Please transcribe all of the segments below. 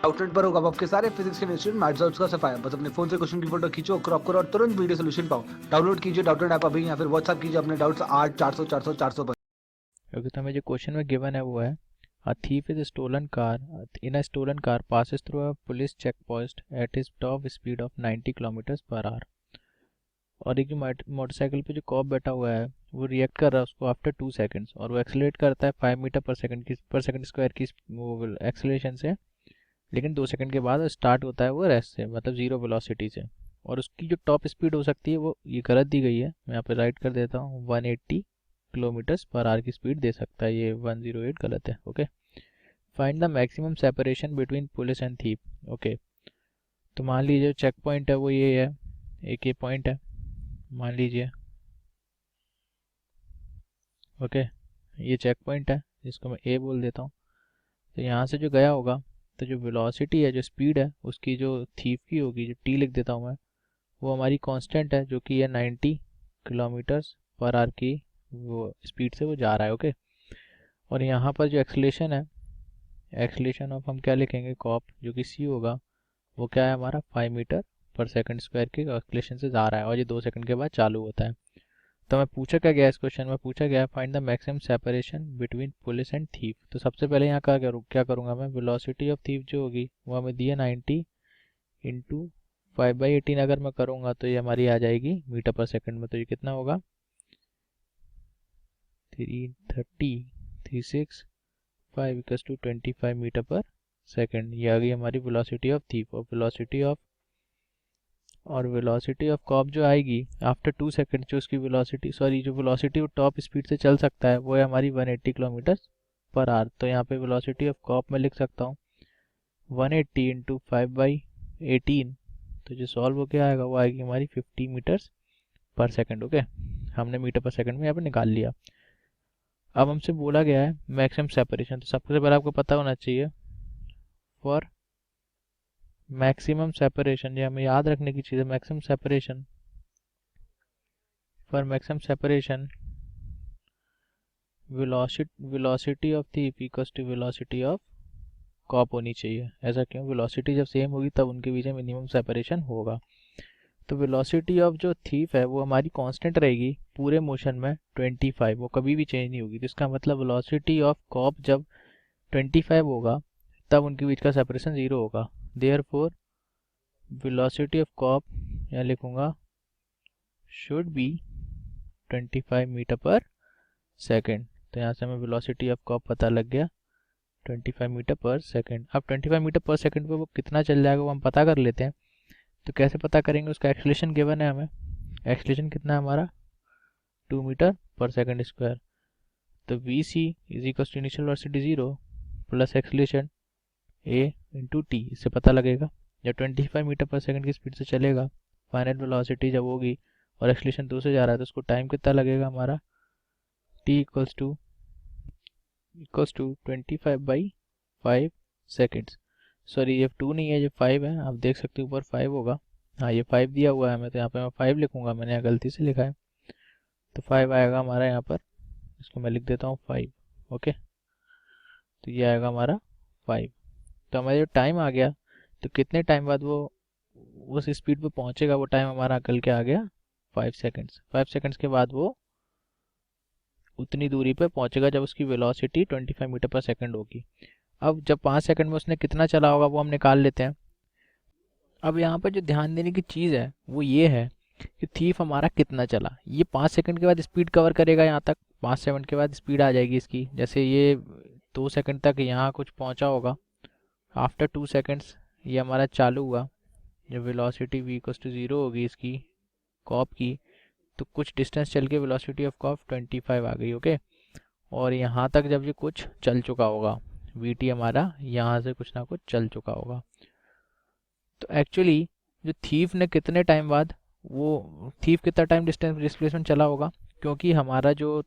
Outlet पर होगा आपके सारे फिजिक्स के इंस्टीट्यूट मैथ्स और उसका सफाया। बस अपने फोन से क्वेश्चन की फोटो खींचो, क्रॉप करो और तुरंत वीडियो सोल्यूशन पाओ। डाउनलोड कीजिए डाउटनेट ऐप अभी या फिर व्हाट्सएप कीजिए अपने डाउट्स 8 400 400 400 पर। क्योंकि तो हमें जो क्वेश्चन में गिवन है वो है a thief is a stolen car in a stolen car passes through a police checkpost at his top speed of 90 kilometre per hour. और एक जो मोटरसाइकिल पे जो कॉप बैठा हुआ है वो रिएक्ट कर रहा है उसको आफ्टर 2 सेकंड्स, और वो एक्सेलरेट करता है 5 मीटर पर सेकंड स्क्वायर की वो एक्सेलरेशन से। लेकिन 2 सेकंड के बाद स्टार्ट होता है वो रेस्ट से, मतलब जीरो वेलोसिटी से। और उसकी जो टॉप स्पीड हो सकती है वो ये गलत दी गई है, मैं यहाँ पे राइट कर देता हूँ, 180 किलोमीटर्स पर आवर की स्पीड दे सकता है, ये 108 गलत है। Okay, find the maximum separation between police and thief. Okay, तो मान लीजिए चेक पॉइंट है वो ये है, एक ये पॉइंट है मान लीजिए। ओके, ये चेक पॉइंट है जिसको मैं ए बोल देता हूँ। तो यहाँ से जो गया होगा तो जो वेलोसिटी है, जो स्पीड है उसकी, जो थीफ की होगी, जो टी लिख देता हूँ मैं, वो हमारी कांस्टेंट है जो कि है 90 किलोमीटर्स पर आवर की वो स्पीड से वो जा रहा है। ओके, और यहाँ पर जो एक्सलेशन है, एक्सलेशन ऑफ हम क्या लिखेंगे, कॉप, जो कि सी होगा, वो क्या है हमारा 5 मीटर पर सेकंड स्क्वायर के एक्सलेशन से जा रहा है, और ये 2 सेकंड के बाद चालू होता है। तो मैं पूछा क्या गया इस क्वेश्चन में, पूछा गया find the maximum separation between police and thief. तो सबसे पहले यहाँ का क्या करूँगा मैं, वेलोसिटी ऑफ थीफ जो होगी वो हमें दी है 90 इंटू 5/18। अगर मैं करूँगा तो ये हमारी आ जाएगी मीटर पर सेकंड में, तो ये कितना होगा 330,365 इक्वल्स टू 25 मीटर पर सेकंड। ये आ गई हमारी वेलोसिटी ऑफ थीफ। और वेलोसिटी ऑफ कॉप जो आएगी आफ्टर 2 सेकंड, जो उसकी वेलोसिटी, सॉरी, जो वेलोसिटी वो टॉप स्पीड से चल सकता है वो है हमारी 180 किलोमीटर पर आवर। तो यहाँ पे वेलोसिटी ऑफ कॉप में लिख सकता हूँ 180 इंटू 5/18। तो जो सॉल्व होके आएगा वो आएगी हमारी 50 मीटर्स पर सेकंड। ओके, हमने मीटर पर सेकंड में यहाँ पे निकाल लिया। अब हमसे बोला गया है मैक्सिमम सेपरेशन, तो सबसे पहले आपको पता होना चाहिए फॉर मैक्सिमम सेपरेशन, ये हमें याद रखने की चीज़ है। Maximum separation, for maximum separation velocity of thief equals to velocity of cop होनी चाहिए। ऐसा क्यों, वेलोसिटी जब सेम होगी तब उनके बीच में मिनिमम सेपरेशन होगा। तो वेलोसिटी ऑफ जो थीफ है वो हमारी कांस्टेंट रहेगी पूरे मोशन में 25, वो कभी भी चेंज नहीं होगी। तो इसका मतलब वेलोसिटी ऑफ कॉप जब 25 होगा तब उनके बीच का सेपरेशन 0 होगा। देयरफॉर वेलोसिटी ऑफ कॉप यहाँ लिखूंगा शुड बी 25 मीटर पर सेकेंड। तो यहाँ से हमें वेलोसिटी ऑफ कॉप पता लग गया 25 मीटर पर सेकेंड। अब 25 मीटर पर सेकेंड पे वो कितना चल जाएगा वो हम पता कर लेते हैं। तो कैसे पता करेंगे, उसका एक्सलेशन गिवन है हमें। एक्सलेशन कितना है हमारा 2 मीटर पर सेकेंड स्क्वायर। तो v c is equal to initial velocity 0 plus acceleration a into t, इससे पता लगेगा जब 25 मीटर पर सेकेंड की स्पीड से चलेगा, फाइनल वेलोसिटी जब होगी और एक्सलेशन 2 से जा रहा है तो उसको टाइम कितना लगेगा हमारा, t equals to 25/5 seconds. Sorry, ये 2 नहीं है, ये 5 है, आप देख सकते हो ऊपर 5 होगा। हाँ, ये 5 दिया हुआ है हमें, तो यहाँ पे मैं 5 लिखूंगा, मैंने यहाँ गलती से लिखा है। तो 5 आएगा हमारा यहाँ पर, इसको मैं लिख देता हूँ 5। ओके, तो ये आएगा हमारा 5। तो हमारा जो टाइम आ गया, तो कितने टाइम बाद वो उस स्पीड पे पहुंचेगा, वो टाइम हमारा निकल के आ गया 5 सेकेंड्स। 5 सेकेंड्स के बाद वो उतनी दूरी पे पहुंचेगा जब उसकी वेलोसिटी 25 मीटर पर सेकंड होगी। अब जब 5 सेकंड में उसने कितना चला होगा वो हम निकाल लेते हैं। अब यहाँ पर जो ध्यान देने की चीज़ है वो ये है कि थीफ हमारा कितना चला। ये 5 सेकंड के बाद स्पीड कवर करेगा यहाँ तक, 5 सेकंड के बाद स्पीड आ जाएगी इसकी, जैसे ये 2 सेकंड तक यहाँ कुछ पहुँचा होगा। आफ्टर 2 सेकंड्स ये हमारा चालू हुआ, जब वेलोसिटी v इक्वल्स टू 0 होगी इसकी कॉप की, तो कुछ डिस्टेंस चल के वेलोसिटी ऑफ कॉप 25 आ गई। ओके, और यहाँ तक जब ये कुछ चल चुका होगा, वी टी हमारा यहाँ से कुछ ना कुछ चल चुका होगा। तो एक्चुअली जो थीफ ने कितने टाइम बाद, वो थीफ कितना टाइम डिस्टेंस डिस्प्लेसमेंट चला होगा, क्योंकि हमारा जो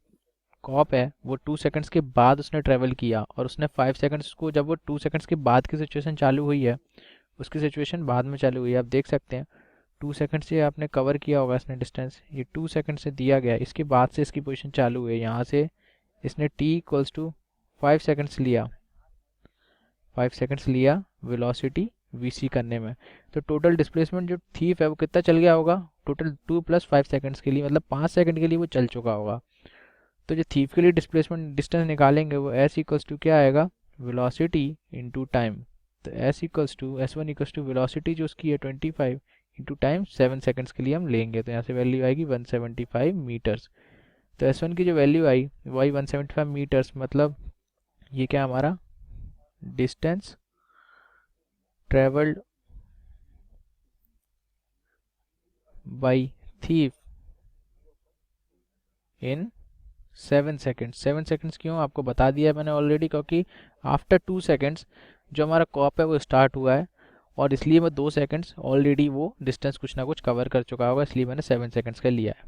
कॉप है वो 2 सेकंड्स के बाद उसने ट्रेवल किया, और उसने 5 सेकंड्स को, जब वो 2 सेकंड्स के बाद की सिचुएशन चालू हुई है, उसकी सिचुएशन बाद में चालू हुई है। आप देख सकते हैं 2 सेकंड से आपने कवर किया होगा इसने डिस्टेंस, ये 2 सेकंड से दिया गया, इसके बाद से इसकी पोजीशन चालू हुई है। यहाँ से इसने t इक्वल्स टू 5 सेकंड्स लिया, 5 सेकंड्स लिया वेलोसिटी vc करने में, तो टोटल डिस्प्लेसमेंट जो थीफ है वो कितना चल गया होगा, टोटल 2 + 5 सेकंड्स के लिए, मतलब 5 सेकंड के लिए वो चल चुका होगा। तो जो थीफ के लिए डिस्प्लेसमेंट डिस्टेंस निकालेंगे वो s इक्वल्स टू क्या आएगा, वेलोसिटी इंटू टाइम। तो s equals to s1 equals to velocity जो उसकी है 25 इंटू टाइम 7 सेकंड्स के लिए हम लेंगे, तो यहाँ से वैल्यू आएगी 175 मीटर्स। तो s1 की जो वैल्यू आई वो आई 175 मीटर्स, मतलब ये क्या हमारा distance travelled by thief in 7 seconds. 7 seconds क्यों आपको बता दिया मैंने ऑलरेडी, क्योंकि आफ्टर 2 सेकेंड्स जो हमारा कॉप है वो स्टार्ट हुआ है, और इसलिए मैं 2 सेकेंड्स ऑलरेडी वो डिस्टेंस कुछ ना कुछ कवर कर चुका होगा, इसलिए मैंने 7 सेकेंड्स का लिया है।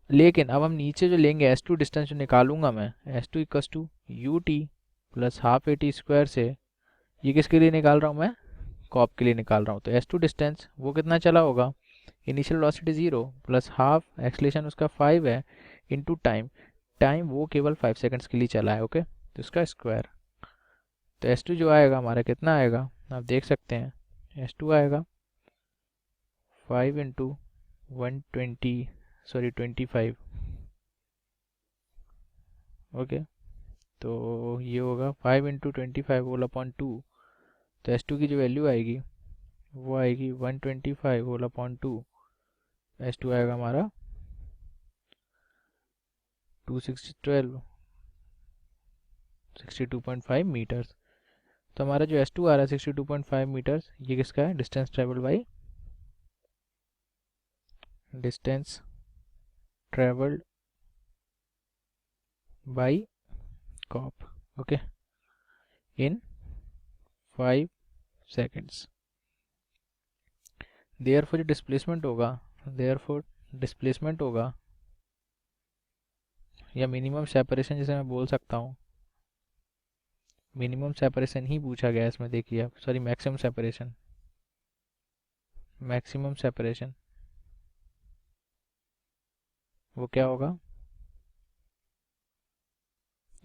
लेकिन अब हम नीचे जो लेंगे S2 डिस्टेंस जो निकालूंगा मैं, S2 equals to UT plus half AT square से, ये किसके लिए निकाल रहा हूँ मैं, कॉप के लिए निकाल रहा हूँ। तो S2 डिस्टेंस वो कितना चला होगा, initial velocity 0 plus half acceleration उसका 5 है इंटू टाइम, टाइम वो केवल 5 सेकंड्स के लिए चला है, ओके, तो इसका स्क्वायर। तो S2 जो आएगा हमारा कितना आएगा, आप देख सकते हैं S2 आएगा 5 इंटू 25, ओके, तो ये होगा 5 इंटू 25 होल अपॉन 2। तो S2 की जो वैल्यू आएगी वो आएगी 125 होल अपॉन 2। S2 आएगा हमारा 62.5 मीटर्स। तो हमारा जो S2 आ रहा है 62.5 मीटर्स, ये किसका है, distance travel by distance travelled by cop, okay, in 5 seconds. Therefore जो डिस्प्लेसमेंट होगा या मिनिमम सेपरेशन जैसे मैं बोल सकता हूँ, मिनिमम सेपरेशन ही पूछा गया है इसमें, देखिए आप, सॉरी मैक्सिमम सेपरेशन वो क्या होगा,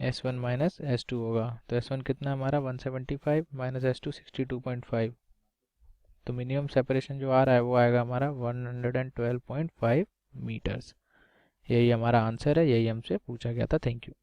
S1 माइनस S2 होगा। तो S1 कितना हमारा 175 माइनस S2 62.5, तो मिनिमम सेपरेशन जो आ रहा है वो आएगा हमारा 112.5 मीटर्स। यही हमारा आंसर है, यही हमसे पूछा गया था। Thank you.